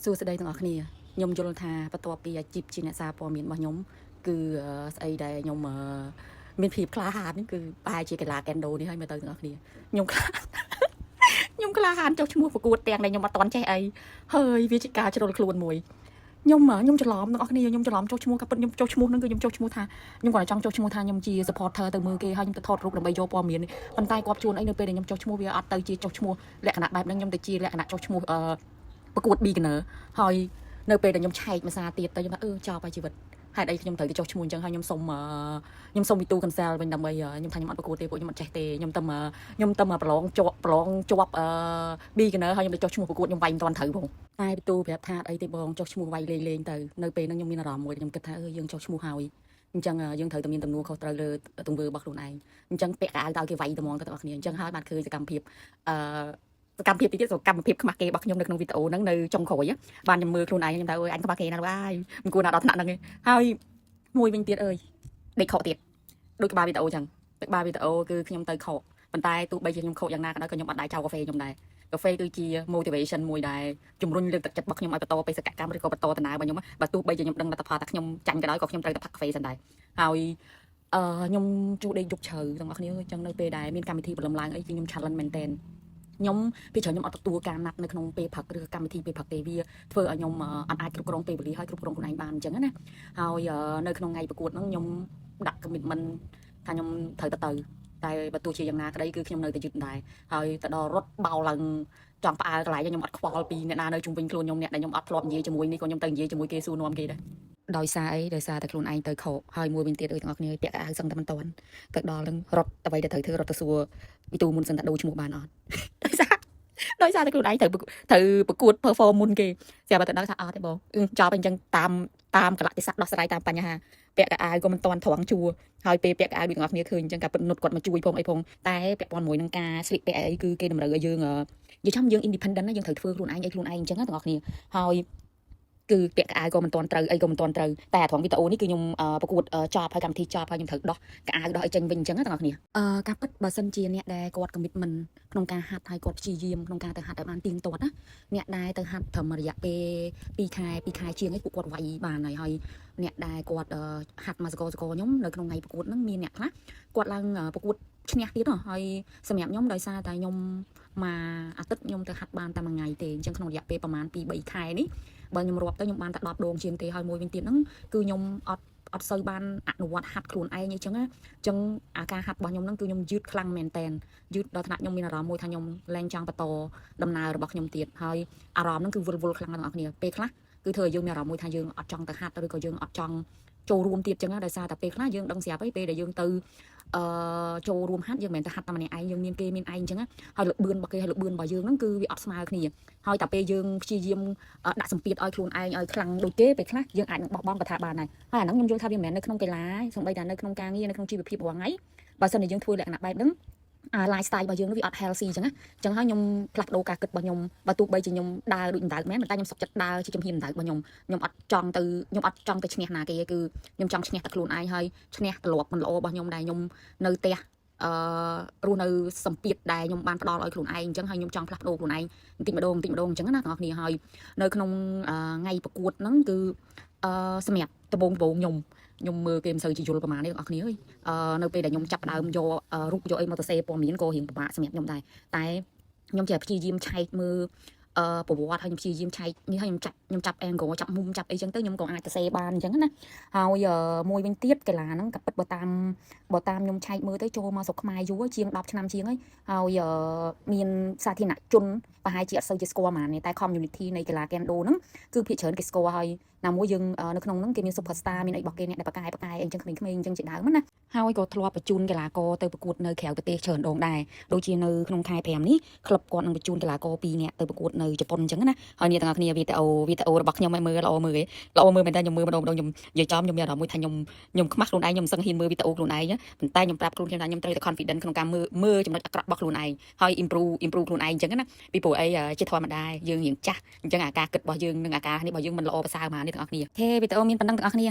សួស្តីទាំងអស់គ្នាខ្ញុំយល់ថាបន្ទាប់ពីអាជីពជាអ្នកសារព័ត៌មានរបស់ខ្ញុំគឺស្អីដែលខ្ញុំមានភាពក្លាហាននេះគឺប្រហែលជាកីឡាកេនដូនេះហើយមើលទៅទាំងអស់គ្នាខ្ញុំខ្លាចខ្ញុំក្លាហានចុះឈ្មោះប្រកួតទាំងដែលខ្ញុំអត់ទាន់ចេះអីហើយវាជាការជ្រុលខ្លួនមួយខ្ញុំច្រឡំទាំងអស់គ្នាខ្ញុំច្រឡំចុះឈ្មោះក៏ពិតខ្ញុំចុះឈ្មោះហ្នឹងគឺខ្ញុំចុះឈ្មោះថាខ្ញុំគាត់ចង់ចុះឈ្មោះថាខ្ញុំជា supporter ទៅមើលគេហើយខ្ញុំទៅថតរូបដើម្បីយកព័ត៌មានប៉ុន្តែគាត់ជួនអីនៅពេលដែលខ្ញុំចុះឈ្មោះវាអត់ទៅជាចុះឈ្មោះលក្ខណៈបែបហ្នឹងខ្ញុំទៅជាលក្ខណៈចុះឈ្មោះប្រកួត beginner ហើយនៅពេលដែលខ្ញុំឆែកភាសាទៀតទៅខ្ញុំថាចប់ហើយជីវិតហេតុអីខ្ញុំត្រូវទៅចុះឈ្មោះអញ្ចឹងហើយខ្ញុំសុំវិទូ cancel វិញដើម្បីខ្ញុំថាខ្ញុំអត់ប្រកួតទេពួកខ្ញុំអត់ចេះទេខ្ញុំទៅប្រឡងជាប់beginner ហើយខ្ញុំទៅចុះឈ្មោះប្រកួតខ្ញុំវាយមិនទាន់ត្រូវផងតែវិទូប្រាប់ថាអីទេបងចុះឈ្មោះវាយលេងទៅនៅពេលហ្នឹងខ្ញុំមានអារម្មណ៍មួយខ្ញុំគិតថាយើងចុះឈ្មោះហើយអញ្ចឹងយើងត្រូវតែមានទំនួលខុសត្រូវលើទង្វើរបស់ខ្លួនឯងអញ្ចឹងពាក់កៅអៅទៅគេវាយត្មងទៅទាំងអស់គ្នាអញ្ចឹងហើយបានឃើញសកម្មភាពសកម្មភាពទីទៀតសកម្មភាពខ្មាស់គេរបស់ខ្ញុំនៅក្នុងវីដេអូហ្នឹងនៅចុងក្រោយបានខ្ញុំមើលខ្លួនឯងខ្ញុំថាអើយអញខ្មាស់គេណាស់ហើយមិនគួរណាដល់ថ្នាក់ហ្នឹងទេហើយមួយវិញទៀតអើយដេកខកទៀតដូចក្បាលវីដេអូអញ្ចឹងក្បាលវីដេអូគឺខ្ញុំទៅខកប៉ុន្តែទោះបីជាខ្ញុំខកយ៉ាងណាក៏ដោយក៏ខ្ញុំអត់ដែរចោលកាហ្វេខ្ញុំដែរកាហ្វេគឺជា motivation មួយដែលជំរុញលើកទឹកចិត្តរបស់ខ្ញុំឲ្យបន្តបេសកកម្មឬក៏បន្តដំណើររបស់ខ្ញុំបើទោះបីជាខ្ញុំដឹងលទ្ធផលថាខ្ញុំចាញ់ក៏ដោយក៏ខ្ញុំត្រូវតែផឹកកាហ្វេសិនដែរហើយខ្ញុំជួដេកយប់ជ្រៅទាំងអស់គ្នាអញ្ចឹងនៅពេលដែលមានកម្មវិធីបលំឡើងអីគឺខ្ញុំ challenge មែនតើខ្ញុំពីច្រើនខ្ញុំអត់ទទួលការណាត់នៅក្នុងពេលផឹកឬកម្មវិធីពេលផឹកទេវាធ្វើឲ្យខ្ញុំអត់អាចគ្រប់គ្រងពេលវេលាហើយគ្រប់គ្រងខ្លួនឯងបានអញ្ចឹងណាហើយនៅក្នុងថ្ងៃប្រកួតហ្នឹងខ្ញុំដាក់ commitment ថាខ្ញុំត្រូវទៅតែបើទោះជាយ៉ាងណាក្តីគឺខ្ញុំនៅតែយឺតដែរហើយទៅដល់រត់បោលឡើងចង់ផ្អើលកន្លែងខ្ញុំអត់ខ្វល់ពីអ្នកណានៅជុំវិញខ្លួនខ្ញុំអ្នកដែលខ្ញុំអត់ធ្លាប់និយាយជាមួយនេះក៏ខ្ញុំទៅនិយាយជាមួយគេសួរនាំគេដែរដោយសារអីដោយសារតែខ្លួនឯងទៅខកហើយមួយវិញទៀតដូចទាំងអស់គ្នាពាក់កៅអៅសឹងតែមិនតាន់ទៅដល់នឹងរត់អ្វីដែលត្រូវធ្វើរត់ទៅសួរវិទូមុនសិនតែដូរឈ្មោះបានអត់ដោយសារតែខ្លួនឯងត្រូវប្រកួត perform មុនគេស្រាប់តែដឹងថាអត់ទេបងចប់អញ្ចឹងតាមកលៈទេសៈដោះស្រាយតាមបញ្ហាពាក់កៅអៅក៏មិនតាន់ត្រង់ជួរហើយពេលពាក់កៅអៅដូចទាំងអស់គ្នាឃើញអញ្ចឹងការពិតនុតគាត់មកជួយផងអីផងតែពាក់ព័ន្ធមួយនឹងការស្លៀកពាក់អីគឺគេតម្រូវឲ្យយើងនិយាយចំយើង independent ណាយើងត្រូវធ្វើខ្លួនឯងអីខ្លួនឯងអញ្ចឹងទាំងអស់គ្នាហើយគឺពាក់កៅអៅក៏មិនតាន់ត្រូវអីក៏មិនតាន់ត្រូវតែត្រង់វីដេអូនេះគឺខ្ញុំប្រកួតចប់ហើយកម្មវិធីចប់ហើយខ្ញុំត្រូវដោះកៅអៅដោះអីចេញវិញអញ្ចឹងទាំងអស់គ្នាការពិតបើសិនជាអ្នកដែលគាត់ commitment ក្នុងការហាត់ហើយគាត់ព្យាយាមក្នុងការទៅហាត់ឲ្យបានទៀងទាត់ណាអ្នកដែលទៅហាត់ត្រឹមរយៈពេល2ខែជាងឯងពួកគាត់វាយបានហើយអ្នកដែលគាត់ហាត់មកសកលខ្ញុំនៅក្នុងថ្ងៃប្រកួតហ្នឹងមានអ្នកខ្លះគាត់ឡើងប្រកួតឈ្នះទៀតហើយសម្រាប់ខ្ញុំដោយសារតែខ្ញុំមួយអាទិត្យខ្ញុំទៅហាត់បានតែមួយថ្ងៃទេអញ្ចឹងក្នុងរយៈពេលប្រហែល 2-3 ខែនេះបើខ្ញុំរាប់ទៅខ្ញុំបានតែ10ដងជាងទេហើយមួយវិញទៀតហ្នឹងគឺខ្ញុំអត់សូវបានអនុវត្តហាត់ខ្លួនឯងអញ្ចឹងណាអញ្ចឹងអាការហាត់របស់ខ្ញុំហ្នឹងគឺខ្ញុំយឺតខ្លាំងមែនតែនយឺតដល់ថ្នាក់ខ្ញុំមានអារម្មណ៍មួយថាខ្ញុំលែងចង់បន្តដំណើររបស់ខ្ញុំទៀតហើយអារម្មណ៍ហ្នឹងគឺវិលខ្លាំងដល់អ្នកគ្នាពេលខ្លះគឺធ្វើឲ្យយើងមានអារម្មណ៍មួយថាយើងអត់ចង់ទៅហាត់ឬក៏យើងអត់ចង់ចូលរួមទៀតអញ្ចឹងណាដោយសារតែពេលខ្លះយើងដឹងស្រាប់ហើយពេលដែលយើងទៅចូលរួមហាត់យើងមិនមែនតែហាត់តែម្នាក់ឯងយើងមានគេមានឯងអញ្ចឹងហើយលបឿនរបស់គេហើយលបឿនរបស់យើងហ្នឹងគឺវាអត់ស្មើគ្នាហើយតែពេលយើងព្យាយាមដាក់សម្ពាធឲ្យខ្លួនឯងឲ្យខ្លាំងដូចគេពេលខ្លះយើងអាចនឹងបោះបង់កថាបានដែរហើយអាហ្នឹងខ្ញុំយល់ថាវាមិនមែននៅក្នុងកីឡាសូម្បីតែនៅក្នុងការងារនៅក្នុងជីវភាពរាល់ថ្ងៃបើសិនជាយើងធ្វើលក្ខណៈបែបហ្នឹងlifestyle របស់យើងវាអត់ healthy អញ្ចឹងណាអញ្ចឹងហើយខ្ញុំផ្លាស់ប្ដូរការគិតរបស់ខ្ញុំបើទោះបីជាខ្ញុំដើរដូចដៅមែនតែខ្ញុំសុខចិត្តដើរជាជំហានដៅរបស់ខ្ញុំអត់ចង់ទៅឈ្នះណាគេគឺខ្ញុំចង់ឈ្នះតែខ្លួនឯងហើយឈ្នះទម្លាប់មិនល្អរបស់ខ្ញុំដែលខ្ញុំនៅផ្ទះរស់នៅសម្ពាធដែលខ្ញុំបានផ្ដល់ឲ្យខ្លួនឯងអញ្ចឹងហើយខ្ញុំចង់ផ្លាស់ប្ដូរខ្លួនឯងបន្តិចម្ដងអញ្ចឹងណាបងប្អូនហើយនៅក្នុងថ្ងៃប្រកួតហ្នឹងគឺសម្រាប់ដំបូងខ្ញុំមើលគេមិនសូវជាយល់ប្រហែលទេបងប្អូនអើយនៅពេលដែលខ្ញុំចាប់ដើមយករូបយកអីមកទៅសេព័ត៌មានក៏រៀងពិបាកសម្រាប់ខ្ញុំដែរតែខ្ញុំចេះព្យាយាមឆែកមើលប្រវត្តិហើយខ្ញុំព្យាយាមឆែកនេះហើយខ្ញុំចាប់ angle ចាប់មុំចាប់អីចឹងទៅខ្ញុំក៏អាចទៅសេបានអញ្ចឹងណាហើយមួយវិញទៀតកីឡាហ្នឹងក៏ពិតបើតាមខ្ញុំឆែកមើលទៅចូលមកស្រុកខ្មែរយូរជាង10ឆ្នាំជាងហើយមានសាធារណជនប្រហែលជាអត់សូវជាស្គាល់ហ្មងតែ community នៃកីឡាកេនដូហ្នឹងគឺភាគច្រើនគេស្គាល់ហើយណាមួយយើងនៅក្នុងហ្នឹងគេមាន superstar មានអីរបស់គេអ្នកដែលបកកាយអីចឹងក្មេងៗអញ្ចឹងជាដើមណាហើយក៏ធ្លាប់បញ្ជូនកីឡាករទៅប្រកួតនៅក្រៅប្រទេសច្រើនដងដែរដូចជានៅក្នុងខែ5នេះក្លឹបគាត់នឹងបញ្ជូនកីឡាករ2នាក់ទៅប្រកួតនៅជប៉ុនអញ្ចឹងណាហើយអ្នកទាំងអស់គ្នាវីដេអូរបស់ខ្ញុំឲ្យមើលល្អមើលមែនតើខ្ញុំមើលម្ដងខ្ញុំនិយាយចំខ្ញុំមានអារម្មណ៍មួយថាខ្ញុំខ្មាស់ខ្លួនឯងខ្ញុំមិនសឹងហ៊ានមើលវីដេអូខ្លួនឯងប៉ុន្តែខ្ញុំប្រាប់ខ្លួនខ្ញុំថាខ្ញុំត្រូវតែ confident ក្នុងការមើលចំណុចអាក្រក់របស់ខ្លួនឯងហើយ improve ខ្លួនឯងអញ្ចឹងណាពីព្រោះអីជាធម្មតាយើងរៀងចាស់អញ្ចឹងអាការគិតរបស់យើងនិងអាការនេះរបស់យើងមិនល្អប្រសើរហ្មងនេះទាំងអស់គ្នាអូខេវីដេអូមានប៉ុណ្ណឹងទាំងអស់គ្នា